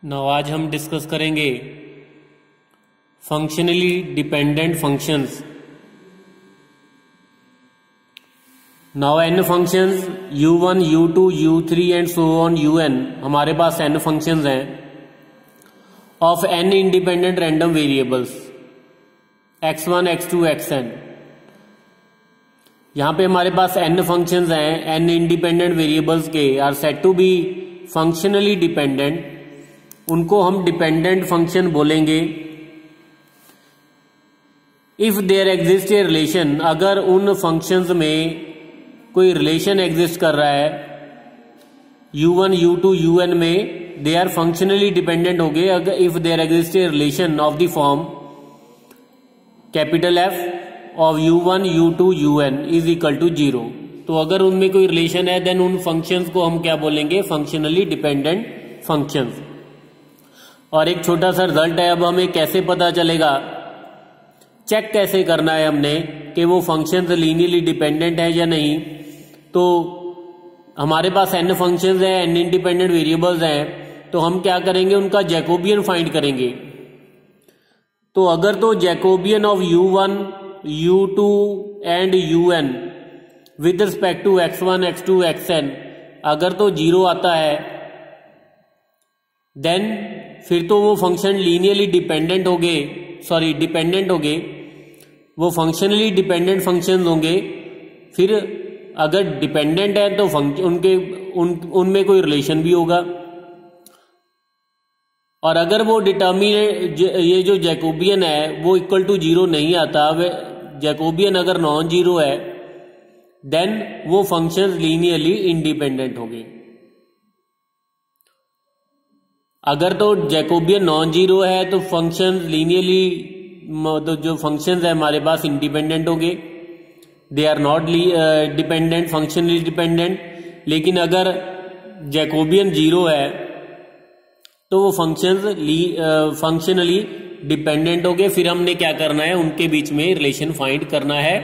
Now आज हम discuss करेंगे functionally dependent functions. Now n functions u1, u2, u3 and so on un, हमारे पास n फंक्शंस हैं of n independent random variables x1, x2, xn। यहां पे हमारे पास n फंक्शंस हैं, n इंडिपेंडेंट वेरिएबल्स के are said to be functionally dependent. उनको हम डिपेंडेंट फंक्शन बोलेंगे if there exist a relation, अगर उन फंक्शंस में कोई रिलेशन एग्जिस्ट कर रहा है u1, u2, un में, दे आर फंक्शनली डिपेंडेंट हो गए अगर if there exist a relation of the form capital F of u1, u2, un is equal to 0। तो अगर उनमें कोई रिलेशन है देन उन फंक्शंस को हम क्या बोलेंगे, फंक्शनली डिपेंडेंट फंक्शंस। और एक छोटा सा रिजल्ट है, अब हमें कैसे पता चलेगा, चेक कैसे करना है हमने कि वो फंक्शंस लीनियरली डिपेंडेंट है या नहीं। तो हमारे पास n फंक्शंस हैं, n इंडिपेंडेंट वेरिएबल्स हैं, तो हम क्या करेंगे, उनका जैकोबियन फाइंड करेंगे। तो अगर तो Jacobian of u1, u2 and un with respect to x1, x2, xn अगर तो 0 आता है देन फिर तो वो फंक्शन लीनियरली डिपेंडेंट होंगे, डिपेंडेंट होंगे, वो फंक्शनली डिपेंडेंट फंक्शंस होंगे। फिर अगर डिपेंडेंट है तो उनमें कोई रिलेशन भी होगा। और अगर वो डिटर्मिनेंट ये जो जैकोबियन है वो इक्वल टू 0 नहीं आता, जैकोबियन अगर नॉन जीरो है देन वो फंक्शंस लीनियरली इंडिपेंडेंट होंगे। अगर तो जैकोबियन नॉन जीरो है तो फंक्शंस लीनियरली, तो जो फंक्शंस है हमारे पास इंडिपेंडेंट होंगे, they are not dependent, functionally dependent. लेकिन अगर जैकोबियन 0 है तो वो फंक्शंस फंक्शनली डिपेंडेंट होंगे। फिर हमने क्या करना है, उनके बीच में रिलेशन फाइंड करना है।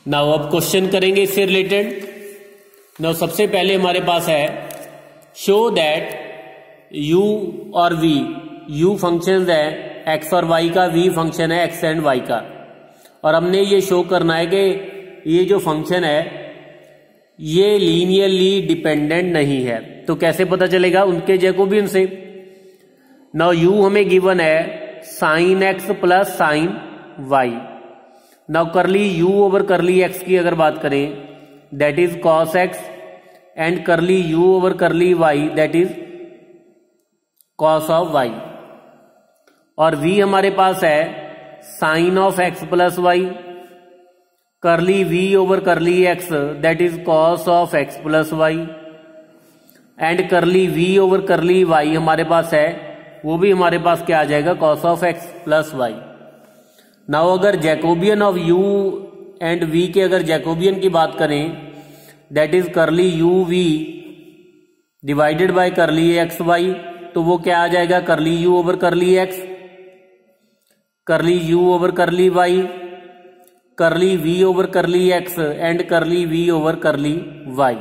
नाउ अब क्वेश्चन करेंगे इससे रिलेटेड। नाउ सबसे पहले हमारे पास है शो दैट u और v, u फंक्शन है x और y का, v फंक्शन है x एंड y का। और हमने ये शो करना है कि ये जो फंक्शन है ये लीनियरली डिपेंडेंट नहीं है। तो कैसे पता चलेगा, उनके जैकोबियन से। नाउ u हमें गिवन है sin x plus sin y। Now curly u over curly x की अगर बात करें that is cos x and curly u over curly y that is cos of y। और v हमारे पास है sine of x plus y, curly v over curly x that is cos of x plus y, and curly v over curly y हमारे पास है, वो भी हमारे पास क्या आ जाएगा, cos of x plus y। Now अगर Jacobian of u and v के अगर जैकोबियन की बात करें that is curly u v divided by curly x y, तो वो क्या आ जाएगा, करली u over curly x, curly u over curly y, curly v over curly x and curly v over curly y।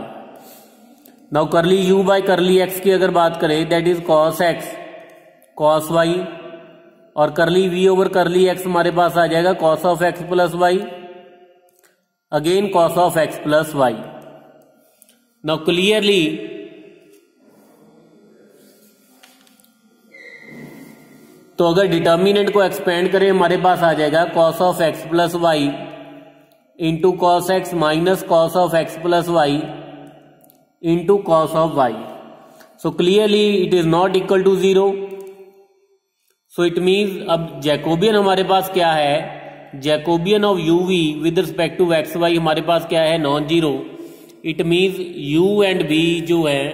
Now curly u by curly x की अगर बात करें that is cos x cos y, और curly v over curly x हमारे पास आ जाएगा cos of x plus y, again cos of x plus y। Now clearly तो अगर डिटर्मिनेंट को एक्सपेंड करें हमारे पास आ जाएगा cos of x plus y into cos x minus cos of x plus y into cos of y। So clearly it is not equal to 0। So it means अब Jacobian हमारे पास क्या है, Jacobian of u v with respect to x y हमारे पास क्या है, non zero. It means u and v जो है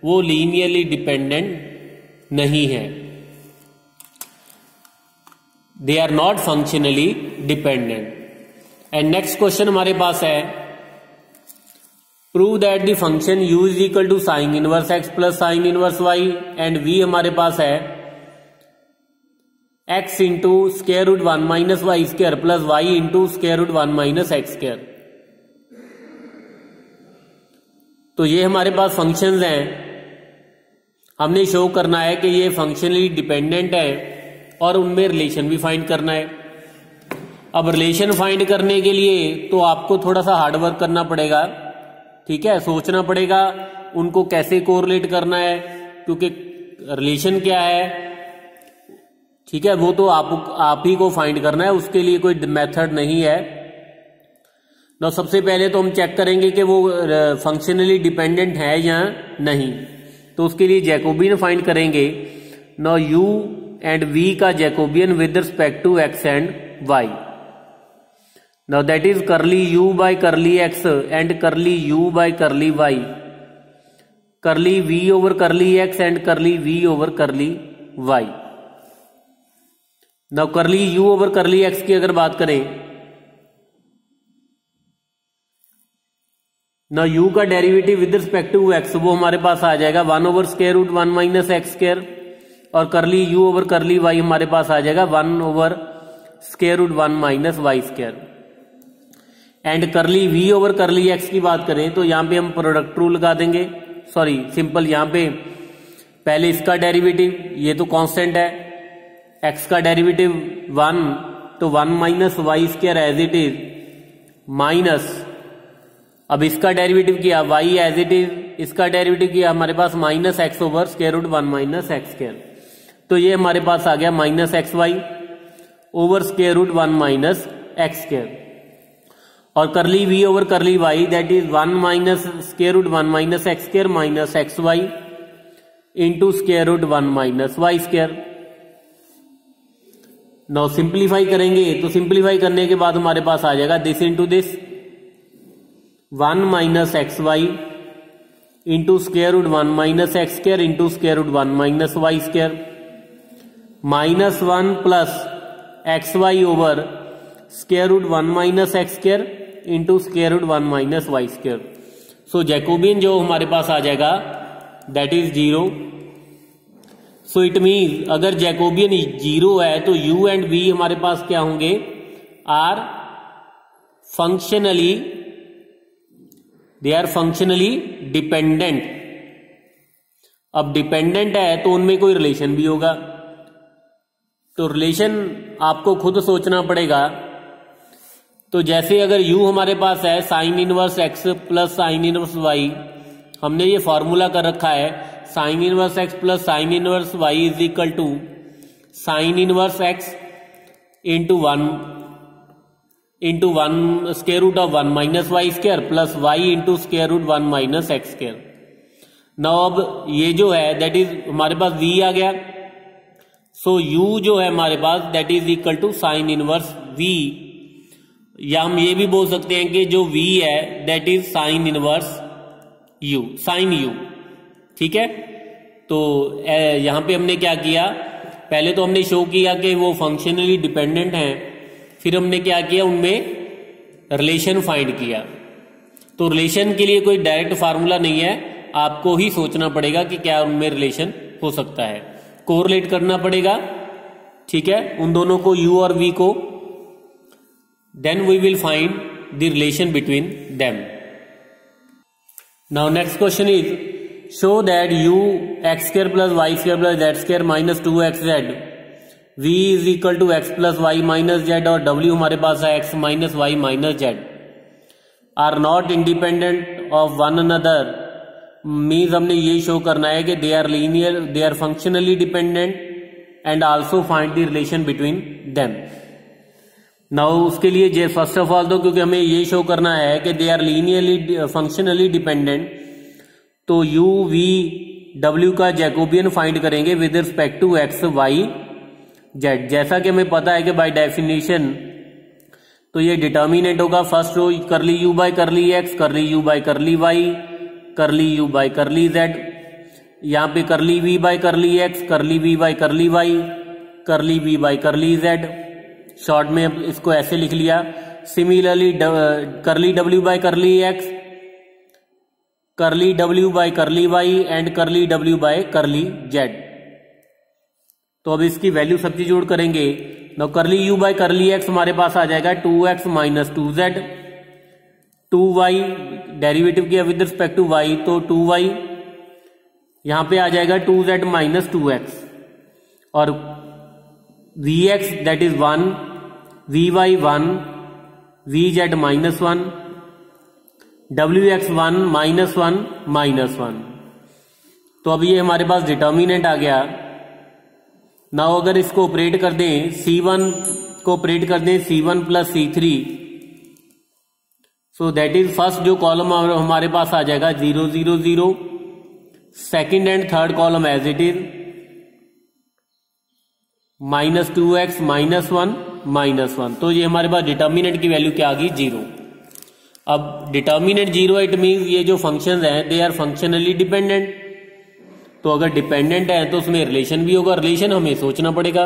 वो लीनियरली डिपेंडेंट नहीं है, they are not functionally dependent. And next question हमारे पास है prove that the function u is equal to sine inverse x plus sine inverse y, and v हमारे पास है x into square root 1 minus y square plus y into square root 1 minus x square. तो ये हमारे पास functions हैं हमने show करना है कि ये फंक्शनली डिपेंडेंट है और उनमें रिलेशन भी फाइंड करना है। अब रिलेशन फाइंड करने के लिए तो आपको थोड़ा सा हार्डवर्क करना पड़ेगा, ठीक है, सोचना पड़ेगा उनको कैसे कोरिलेट करना है, क्योंकि रिलेशन क्या है, ठीक है, वो तो आप ही को फाइंड करना है, उसके लिए कोई मेथड नहीं है। तो सबसे पहले तो हम चेक करेंगे कि वो फंक्शनली डिपेंडेंट है या नहीं। तो उसके लिए जैकोबियन फाइंड करेंगे। नाउ u एंड v का Jacobian with respect to x and y। Now that is curly u by curly x and curly u by curly y, curly v over curly x and curly v over curly y। Now curly u over curly x की अगर बात करें, ना u का derivative with respect to x वो हमारे पास आ जाएगा 1 over square root 1 minus x square, और करली u ओवर करली y हमारे पास आ जाएगा 1 over square root 1 minus y square. And curly v over curly x की बात करें तो यहां पे हम प्रोडक्ट रूल लगा देंगे, सॉरी सिंपल, यहां पे पहले इसका डेरिवेटिव, ये तो कांस्टेंट है, x का डेरिवेटिव 1 तो 1 minus y square as it is minus, अब इसका डेरिवेटिव किया y एज इट इज, इसका डेरिवेटिव किया हमारे पास minus x over square root 1 minus x square, तो ये हमारे पास आ गया minus x y over square root 1 minus x square. और curly v over curly y that is 1 minus square root 1 minus x square minus x y into square root 1 minus y square. Now simplify करेंगे तो simplify करने के बाद हमारे पास आ जाएगा this into this 1 minus x y into square root 1 minus x square into square root 1 minus y square, minus 1 plus x y over square root 1 minus x square into square root 1 minus y square. So Jacobian जो हमारे पास आ जाएगा that is 0। So it mean अगर Jacobian 0 है तो u and v हमारे पास क्या होंगे, are functionally, they are functionally dependent. अब डिपेंडेंट है तो उनमें कोई रिलेशन भी होगा, तो रिलेशन आपको खुद सोचना पड़ेगा। तो जैसे अगर u हमारे पास है sine inverse x plus sine inverse y, हमने ये फॉर्मूला कर रखा है sine inverse x plus sine inverse y is equal to sine inverse x into one square root of 1 minus y square plus y into square root 1 minus x square. Now अब ये जो है that is हमारे पास v आ गया, सो u जो है हमारे पास that is equal to sine inverse v, या हम ये भी बोल सकते हैं कि जो v है that is sine inverse u, sine u, ठीक है। तो यहां पे हमने क्या किया, पहले तो हमने शो किया कि वो फंक्शनली डिपेंडेंट हैं, फिर हमने क्या किया उनमें रिलेशन फाइंड किया। तो रिलेशन के लिए कोई डायरेक्ट फार्मूला नहीं है, आपको ही सोचना पड़ेगा कि क्या उनमें रिलेशन हो सकता है, कोरिलेट करना पड़ेगा, ठीक है, उन दोनों को u और v को, then we will find the relation between them. Now next question is show that u x square plus y square plus z square minus 2xz v is equal to x plus y minus z, और w हमारे पास है x minus y minus z, are not independent of one another. Means हमने ये show करना है कि they are linear, they are functionally dependent and also find the relation between them. Now उसके लिए फर्स्ट ऑफ ऑल तो क्योंकि हमें ये शो करना है कि they are linearly functionally dependent, तो u v w का जैकोबियन फाइंड करेंगे with respect to x y z। जैसा कि हमें पता है कि बाय डेफिनेशन तो ये डिटर्मिनेंट होगा फर्स्ट रो करली u by curly x, curly u by curly y, करली u बाय करली z, यहाँ पे करली v बाय करली x, करली v bye curly y, curly v bye करली z। शॉर्ट में इसको ऐसे लिख लिया। सिमिलरली करली w बाय करली x, करली w bye curly y and करली w बाय करली z। तो अब इसकी वैल्यू सब्स्टिट्यूट करेंगे। Now curly u by curly x हमारे पास आ जाएगा 2x minus 2z, 2y derivative किया विद रिस्पेक्ट टू y तो 2y, यहां पे आ जाएगा 2z माइनस 2x और vx that is 1, vy 1, vz minus 1, wx 1 minus 1 minus 1। तो अब ये हमारे पास डिटर्मिनेंट आ गया। नाउ अगर इसको ऑपरेट कर दें, C1 को ऑपरेट कर दें C1 plus C3, so that is first जो कॉलम हमारे पास आ जाएगा 0 0 0, second and third column as it is minus 2x minus 1 minus 1। तो ये हमारे पास डिटर्मिनेंट की वैल्यू क्या आ गई 0। अब डिटर्मिनेंट 0 इट मीन्स ये जो फंक्शंस हैं दे आर फंक्शनली डिपेंडेंट। तो अगर डिपेंडेंट है तो उसमें रिलेशन भी होगा, रिलेशन हमें सोचना पड़ेगा,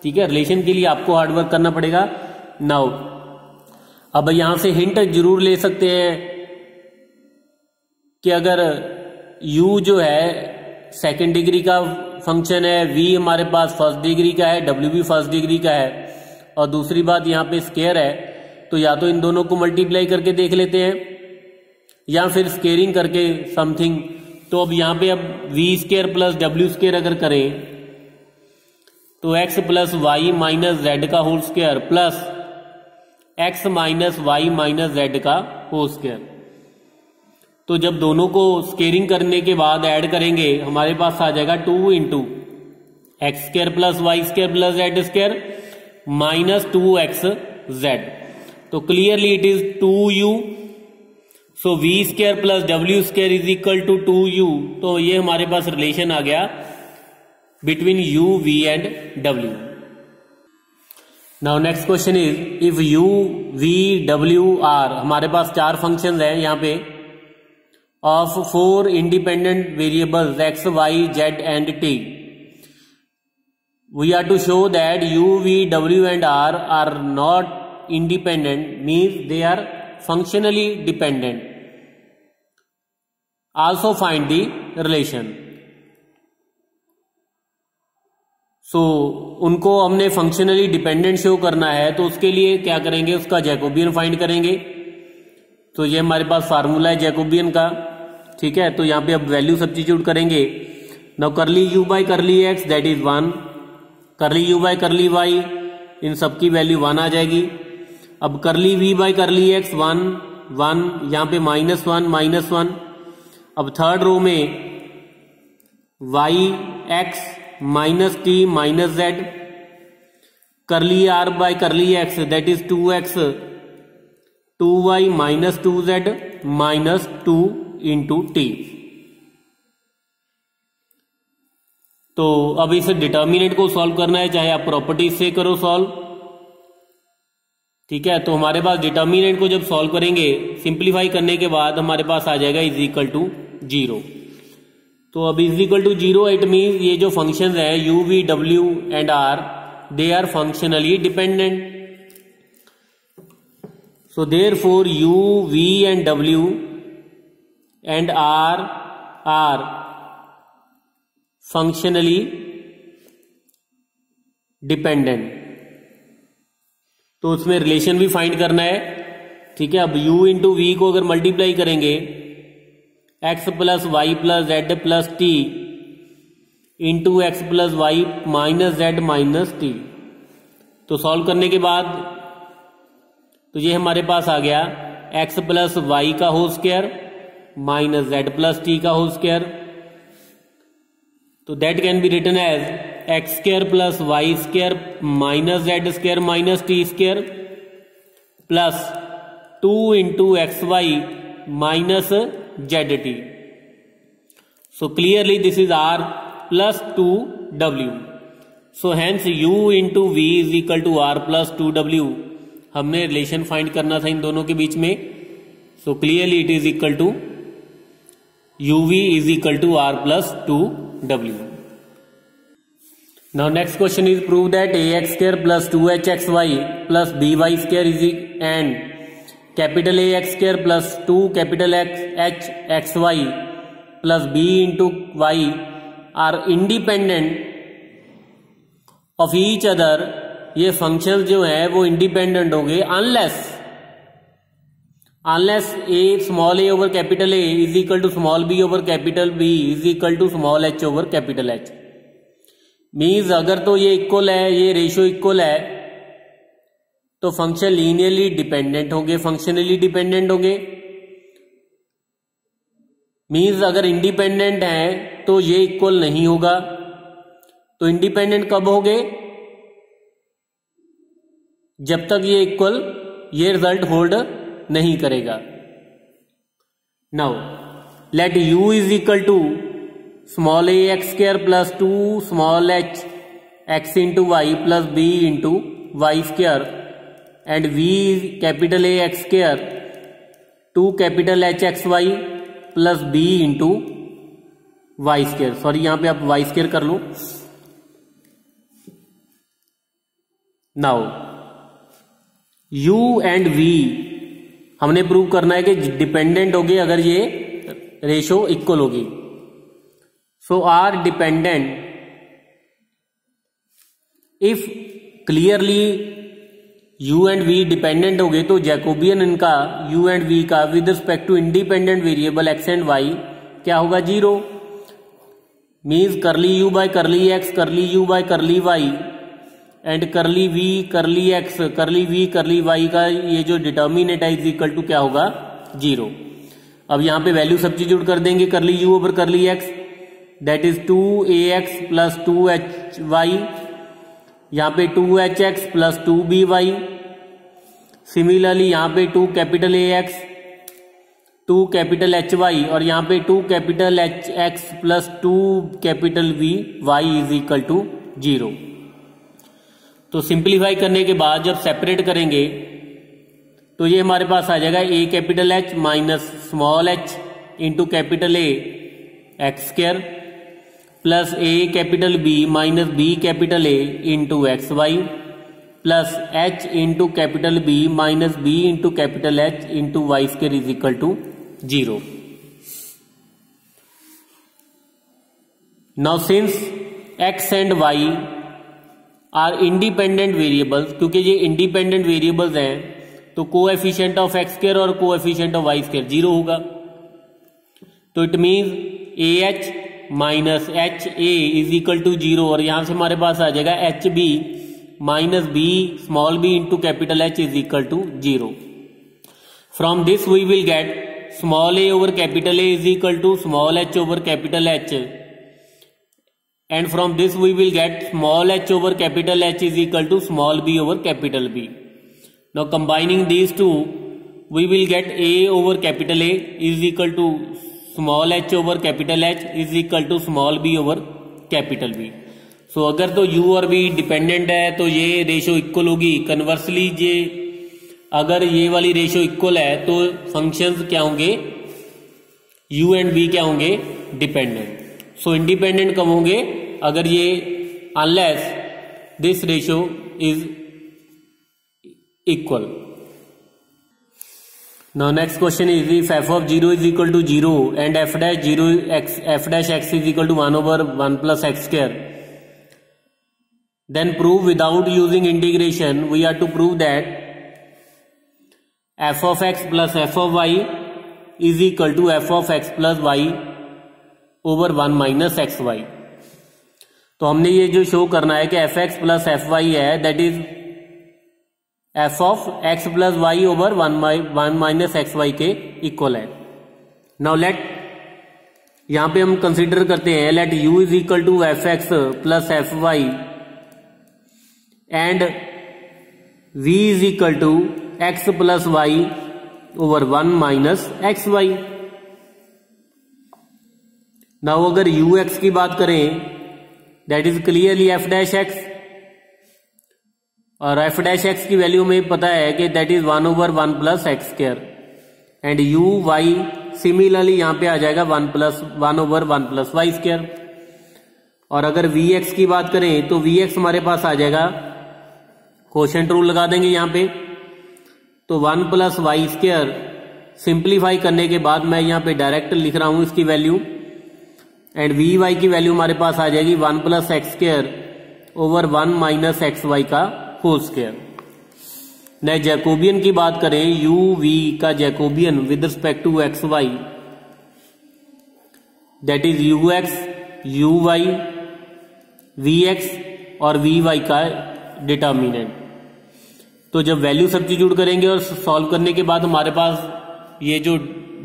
ठीक है, रिलेशन के लिए आपको हार्डवर्क करना पड़ेगा। नाउ अब यहां से हिंट जरूर ले सकते हैं कि अगर u जो है सेकेंड डिग्री का फंक्शन है, v हमारे पास फर्स्ट डिग्री का है, w भी फर्स्ट डिग्री का है, और दूसरी बात यहाँ पे स्केयर है, तो या तो इन दोनों को मल्टीप्लाई करके देख लेते हैं या फिर स्केयरिंग करके समथिंग। तो अब यहाँ पे अब v square plus w square अगर करें तो x plus y minus z का whole square plus x minus y minus z का होल स्केयर। तो जब दोनों को स्केयरिंग करने के बाद ऐड करेंगे हमारे पास आ जाएगा 2 into x square plus y square plus z square minus 2x जेड। तो clearly it is 2u, so v square plus w square is equal to 2u। तो ये हमारे पास रिलेशन आ गया between u, v and w। Now next question is if u, v, w are, हमारे पास चार फंक्शंस हैं यहाँ पे of 4 independent variables x, y, z and t. We are to show that u, v, w and r are not independent, means they are functionally dependent. Also find the relation. So उनको हमने functionally dependent show करना है, तो उसके लिए क्या करेंगे, उसका जैकोबियन फाइंड करेंगे। तो ये हमारे पास फार्मूला है जैकोबियन का, ठीक है। तो यहाँ पे अब वैल्यू सब्स्टिट्यूट करेंगे। नाउ करली u बाई करली x दैट इज 1, करली u बाई करली y, इन सबकी वैल्यू 1 आ जाएगी। अब करली v बाई करली x 1 1, यहाँ पे माइनस 1 माइनस 1। अब थर्ड रो में y x minus t minus z, करली r बाई करली x that is 2x 2y minus 2z minus 2 into T. तो अब इस डिटर्मिनेंट को सॉल्व करना है, चाहे आप प्रॉपर्टीज से करो सॉल्व, ठीक है। तो हमारे पास डिटर्मिनेंट को जब सॉल्व करेंगे सिंप्लीफाई करने के बाद हमारे पास आ जाएगा इज इक्वल टू 0। तो अब is equal to 0 it means ये जो फंक्शंस है u, v, w and r they are functionally dependent. So therefore u, v and w and r are functionally dependent। तो उसमें रिलेशन भी फाइंड करना है, ठीक है। अब u इंटू v को अगर मल्टीप्लाई करेंगे x plus y plus z plus t into x plus y minus z minus t. तो सॉल्व करने के बाद तो ये हमारे पास आ गया x प्लस वाई का whole square minus z plus t का होल स्क्वायर। तो that can be written as x square plus y square minus z square minus t square plus 2 into x y minus z t. So clearly this is r plus 2w। So hence u into v is equal to r plus 2w। हमने relation find करना था इन दोनों के बीच में। So clearly it is equal to uv is equal to r plus 2w। Now next question is prove that ax square plus 2hxy plus by square is and capital ax square plus 2 capital hxy plus b into y are independent of each other. ये functions जो है वो independent होंगे unless unless a small a over capital A is equal to small b over capital B is equal to small h over capital H. Means अगर तो ये equal है, ये रेशियो इक्वल है, तो फंक्शन लीनियरली डिपेंडेंट होंगे, functionally dependent होंगे। Means अगर इंडिपेंडेंट है तो ये इक्वल नहीं होगा। तो इंडिपेंडेंट कब होंगे? जब तक ये इक्वल, ये रिजल्ट होल्ड नहीं करेगा। Now let u is equal to small a x square plus 2 small h x into y plus b into y square and v capital A x square 2 capital H x y plus b into y square. Sorry, यहां पे आप y square कर लो। Now u and v हमने prove करना है कि dependent होगी अगर ये रेशो इक्वल होगी। So are dependent if clearly u and v dependent हो गए तो जैकोबियन इनका u एंड v का with respect to independent variable x and y क्या होगा? 0। Means curly u by curly x, curly u by curly y and curly v करली x करली v करली y का ये जो डिटर्मिनेंट है इज इक्वल टू क्या होगा? 0। अब यहां पे वैल्यू सब्स्टिट्यूट कर देंगे करली u over curly x, that is 2ax plus 2hy, यहां पे 2hx प्लस 2by। सिमिलरली यहां पे 2 कैपिटल ax 2 कैपिटल hy और यहां पे 2 capital hx plus 2 capital vy is equal to 0। तो सिंप्लीफाई करने के बाद जब सेपरेट करेंगे तो ये हमारे पास आ जाएगा a capital H minus small h into capital A x square plus a capital B minus b capital A into x y plus h into capital B minus b into capital H into y square is equal to 0। Now since x and y are independent variables, क्योंकि ये independent variables हैं तो coefficient of x square और coefficient of y square 0 होगा। तो it means AH minus HA is equal to 0 और यहां से हमारे पास आ जाएगा HB minus B small b into capital H is equal to 0। From this we will get small a over capital A is equal to small h over capital H and from this we will get small h over capital H is equal to small b over capital B. Now combining these two we will get a over capital A is equal to small h over capital H is equal to small b over capital B. So अगर तो u और v dependent है तो ये ratio equal होगी। Conversely ये अगर ये वाली रेशो इक्वल है तो फंक्शंस क्या होंगे? u एंड v क्या होंगे? डिपेंडेंट। सो इंडिपेंडेंट कब होंगे? अगर ये unless this ratio is equal. Now next question is if f of 0 is equal to 0 and f dash 0 x f dash x is equal to 1 over 1 plus x square, then prove without using integration. We are to prove that f of x plus f of y is equal to f of x plus y over 1 minus xy. तो हमने ये जो show करना है कि f x plus f y है that is f of x plus y over 1 minus x y के equal है। नाउ लेट यहां पे हम कंसीडर करते हैं let u is equal to f x plus f y and v is equal to x plus y over 1 minus x y. Now अगर u x की बात करें that is clearly f dash x और F dash x की value में पता है कि that is 1 over 1 plus x square and u y similarly यहां पे आ जाएगा 1 ओवर 1 प्लस वाई स्क्वायर। और अगर वी एक्स की बात करें तो वी एक्स हमारे पास आ जाएगा, कोशेंट रूल लगा देंगे यहां पे, तो 1 प्लस वाई स्क्वायर सिंप्लीफाई करने के बाद मैं यहां पे डायरेक्ट लिख रहा हूं इसकी वैल्यू एंड वी वाई की वैल्यू हमारे पास आ जाएगी 1 plus x square over 1 minus x y का होल स्क्वायर। न जैकोबियन की बात करें, यू वी का Jacobian with respect to x y, that is u x, u y, v x और वी वाई का डिटर्मिनेंट। तो जब वैल्यू सब्स्टिट्यूट करेंगे और सॉल्व करने के बाद हमारे पास ये जो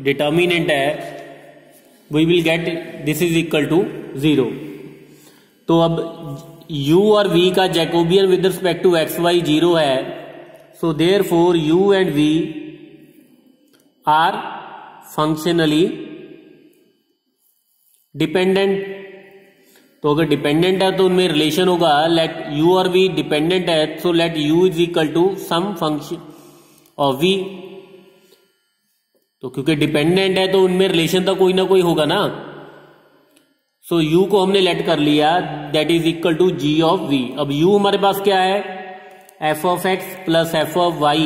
डिटर्मिनेंट है we will get this is equal to 0। तो अब u और v का Jacobian with respect to x y 0 है, so therefore u and v are functionally dependent. तो अगर डिपेंडेंट है तो उनमें रिलेशन होगा, लेट u और v डिपेंडेंट है so let u is equal to some function of v। तो क्योंकि डिपेंडेंट है तो उनमें रिलेशन तो कोई ना कोई होगा ना। सो u को हमने लेट कर लिया, that is equal to g of v। अब u हमारे पास क्या है, f of x plus f of y,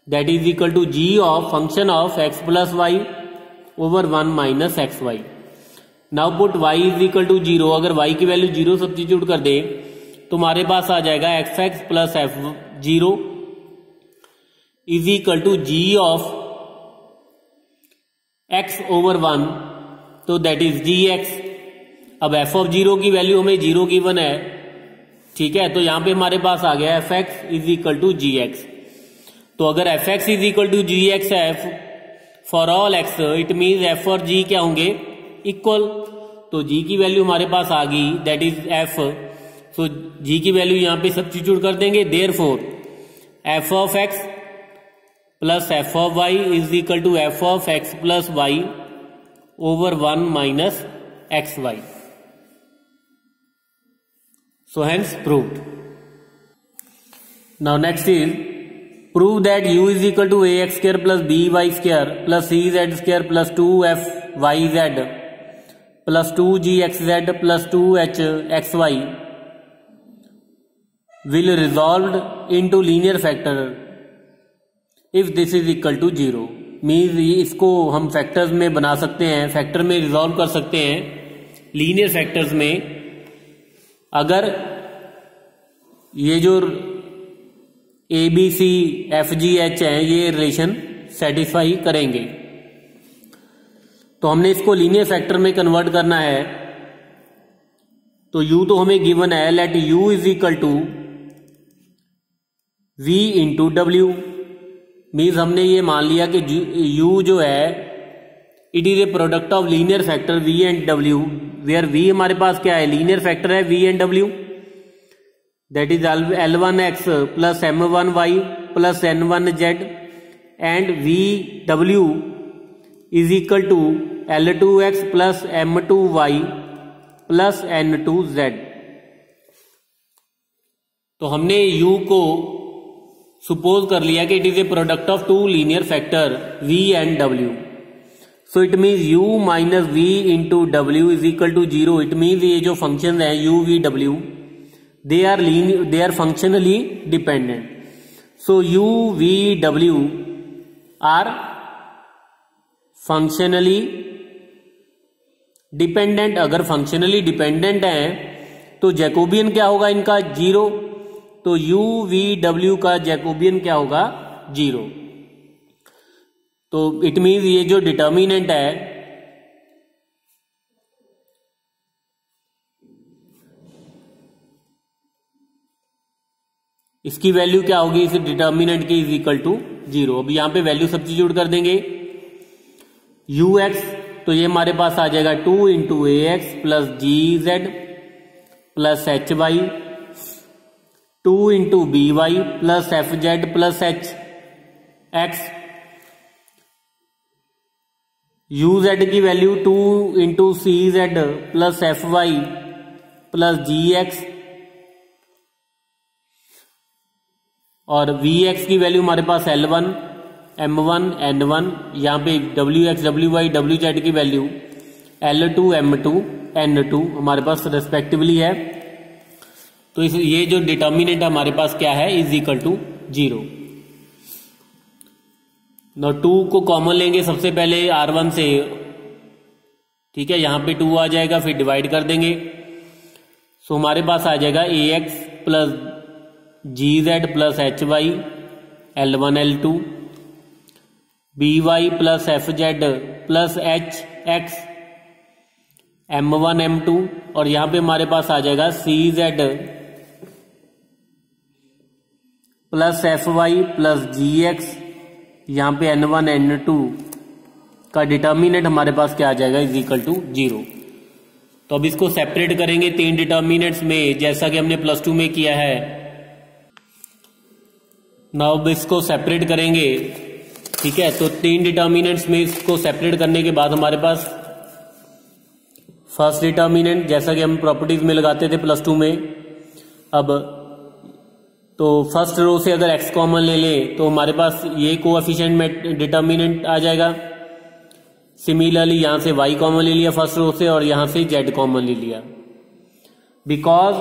that is equal to g of function of x plus y over 1 minus x y. Now put y is equal to 0। अगर y की value 0 substitute कर दे तो हमारे पास आ जाएगा f x plus f 0 is equal to g of x over 1, तो that is gx। अब f ऑफ 0 की वैल्यू हमें 0 गिवन है, ठीक है, तो यहां पे हमारे पास आ गया f x is equal to gx। तो अगर f x is equal to gx है for all x, it means f और g क्या होंगे, इक्वल। तो g की वैल्यू हमारे पास आ गई, that is f। So g की वैल्यू यहां पे सब्स्टिट्यूट कर देंगे, therefore f of x plus f of y is equal to f of x plus y over 1 minus x y. So hence proved. Now next is prove that u is equal to ax square plus by square plus cz square plus 2fyz plus 2gxz plus 2hxy will resolved into linear factor if this is equal to 0। Means इसको हम factors में बना सकते हैं, factor में resolve कर सकते हैं लीनियर फैक्टर्स में, अगर ये जो a b c f g h है ये रिलेशन सेटिस्फाई करेंगे। तो हमने इसको लीनियर फैक्टर में कन्वर्ट करना है। तो u तो हमें गिवन है, let u is equal to v into डब्ल्यू। मीन्स हमने ये मान लिया कि u जो है it is a product of linear factor v and w, where v हमारे पास क्या है, लीनियर फैक्टर है v and w, that is L1x plus M1y plus N1z and VW is equal to L2x plus M2y plus N2z। तो हमने u को suppose कर लिया कि it is a product of two linear factor v and w। So it means u minus v into डब्ल्यू is equal to 0। It means ये जो function है u v w they are functionally dependent। so u v w are functionally dependent। अगर functionally dependent है तो Jacobian क्या होगा इनका, 0। तो u v w का जैकोबियन क्या होगा, 0। तो इट मीन्स ये जो डिटर्मिनेंट है इसकी वैल्यू क्या होगी, इस डिटर्मिनेंट की इज इक्वल टू 0। अब यहां पे वैल्यू सब्स्टिट्यूट कर देंगे, ux तो ये हमारे पास आ जाएगा 2 into ax plus gz plus hy, 2 into by plus fz plus hx, uz की value 2 into cz plus fy plus gx, और Vx की वैल्यू हमारे पास L1 M1 N1, यहाँ पे Wx Wy Wz की वैल्यू L2 M2 N2 हमारे पास respectively है। तो ये जो डिटर्मिनेंट हमारे पास क्या है, इज इक्वल टू 0। now 2 को कॉमन लेंगे सबसे पहले R1 से, ठीक है, यहाँ पे 2 आ जाएगा, फिर डिवाइड कर देंगे। सो हमारे पास आ जाएगा ax plus gz plus hy L1 L2, BY plus FZ plus HX M1 M2, और यहां पे हमारे पास आ जाएगा CZ plus FY plus GX, यहां पे N1 N2 का डिटर्मिनेंट हमारे पास क्या आ जाएगा, इज इक्वल टू 0। तो अब इसको सेपरेट करेंगे 3 डिटर्मिनेंट्स में, जैसा कि हमने प्लस 2 में किया है। नाउ अब इसको सेपरेट करेंगे, ठीक है। तो 3 डिटर्मिनेंट्स में इसको सेपरेट करने के बाद हमारे पास फर्स्ट डिटर्मिनेंट, जैसा कि हम प्रॉपर्टीज में लगाते थे प्लस 2 में, अब तो फर्स्ट रो से अगर x कॉमन ले ले तो हमारे पास ये कोएफिशिएंट में डिटर्मिनेंट आ जाएगा। सिमिलरली यहां से y कॉमन ले लिया फर्स्ट रो से, और यहां से z कॉमन ले लिया। बिकॉज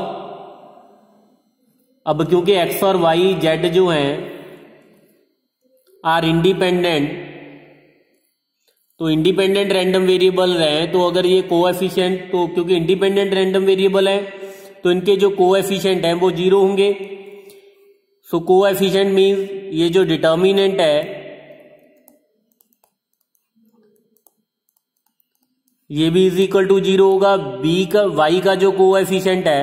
अब क्योंकि x और y z जो हैं आर इंडिपेंडेंट, तो इंडिपेंडेंट रैंडम वेरिएबल हैं, तो अगर ये कोएफिशिएंट, तो क्योंकि इंडिपेंडेंट रैंडम वेरिएबल है तो इनके जो कोएफिशिएंट हैं वो 0 होंगे। सो कोएफिशिएंट मींस ये जो डिटर्मिनेंट है ये भी इज इक्वल टू 0 होगा। बी का y का जो कोएफिशिएंट है,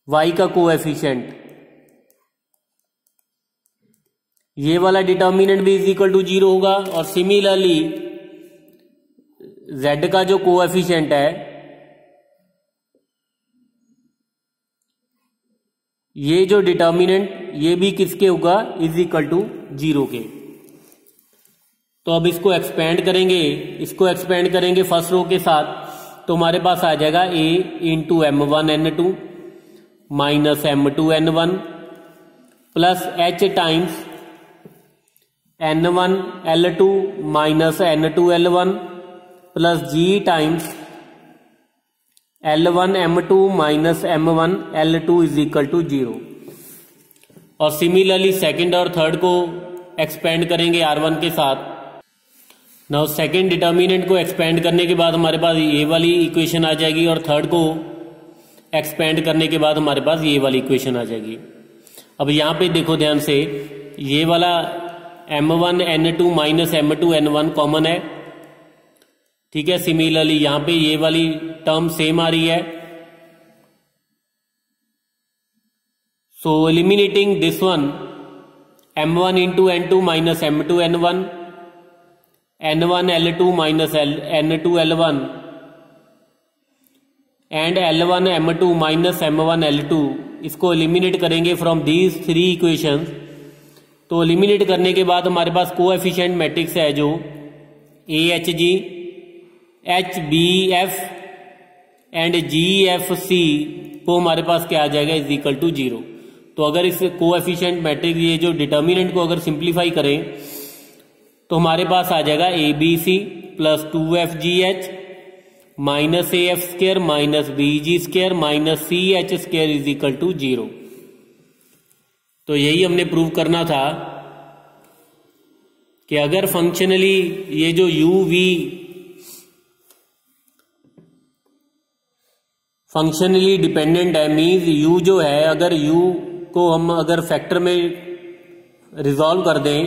y का कोएफिशिएंट, ये वाला डिटर्मिनेंट भी इज इक्वल टू 0 होगा। और सिमिलरली z का जो कोएफिशिएंट है ये जो डिटर्मिनेंट ये भी किसके होगा, इज इक्वल टू 0 के। तो अब इसको एक्सपेंड करेंगे, इसको एक्सपेंड करेंगे फर्स्ट रो के साथ, तो हमारे पास आ जाएगा a into M1 N2 minus M2 N1 plus H times N1 L2 minus N2 L1 plus G times L1 M2 minus M1 L2 is equal to 0। और सिमिलरली सेकंड और थर्ड को एक्सपेंड करेंगे R1 के साथ। Now second determinant को expand करने के बाद हमारे पास ये वाली इक्वेशन आ जाएगी, और थर्ड को एक्सपेंड करने के बाद हमारे पास ये वाली इक्वेशन आ जाएगी। अब यहां पे देखो ध्यान से, ये वाला M1 N2 minus M2 N1 common है, ठीक है। सिमिलरली यहां पे ये वाली टर्म सेम आ रही है। So eliminating this one, M1 into N2 minus M2 N1, N1 L2 minus N2 L1 and L1 M2 minus M1 L2, इसको एलिमिनेट करेंगे फ्रॉम दीज 3 इक्वेशंस। तो एलिमिनेट करने के बाद हमारे पास कोएफिशिएंट मैट्रिक्स है जो AHG, HBF एंड GFC को हमारे पास क्या आ जाएगा, इज इक्वल टू 0। तो अगर इस कोएफिशिएंट मैट्रिक्स ये जो डिटर्मिनेंट को अगर सिंप्लीफाई करें तो हमारे पास आ जाएगा ABC plus 2FGH minus AF square minus BG square minus CH square is equal to 0। तो यही हमने प्रूव करना था कि अगर फंक्शनली ये जो UV फंक्शनली डिपेंडेंट है, मीन्स U जो है, अगर U को हम अगर फैक्टर में रिजॉल्व कर दें,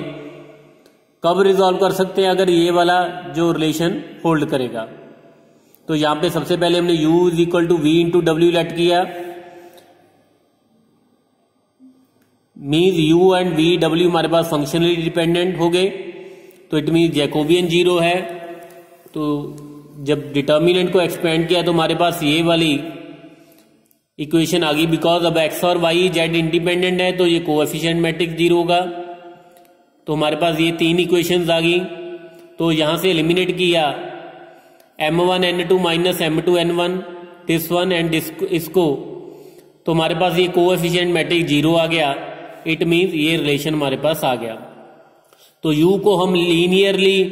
कब रिजॉल्व कर सकते हैं, अगर ये वाला जो रिलेशन होल्ड करेगा। तो यहां पे सबसे पहले हमने U is equal to V into डब्ल्यू लेट किया, means U and V W हमारे पास फंक्शनली डिपेंडेंट हो गए, तो इट मीन्स जैकोबियन 0 है। तो जब डिटर्मिनेंट को एक्सपेंड किया तो हमारे पास ये वाली इक्वेशन आ गई, बिकॉज अब x और y z इंडिपेंडेंट है तो ये कोएफिशिएंट मैट्रिक्स 0 होगा। तो हमारे पास ये 3 इक्वेशंस आ गई। तो यहां से एलिमिनेट किया M1 N2 minus M2 N1, this one and इसको, तो हमारे पास ये कोएफिशिएंट मैट्रिक्स 0 आ गया। इट मीन्स ये रिलेशन हमारे पास आ गया। तो U को हम लीनियरली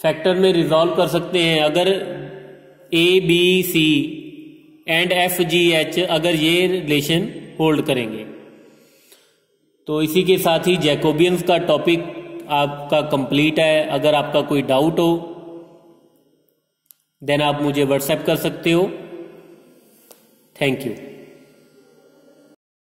फैक्टर में रिजॉल्व कर सकते हैं अगर A B C and F G H अगर ये रिलेशन होल्ड करेंगे। तो इसी के साथ ही जैकोबियंस का टॉपिक आपका कंप्लीट है। अगर आपका कोई डाउट हो देन आप मुझे व्हाट्सएप कर सकते हो। Thank you.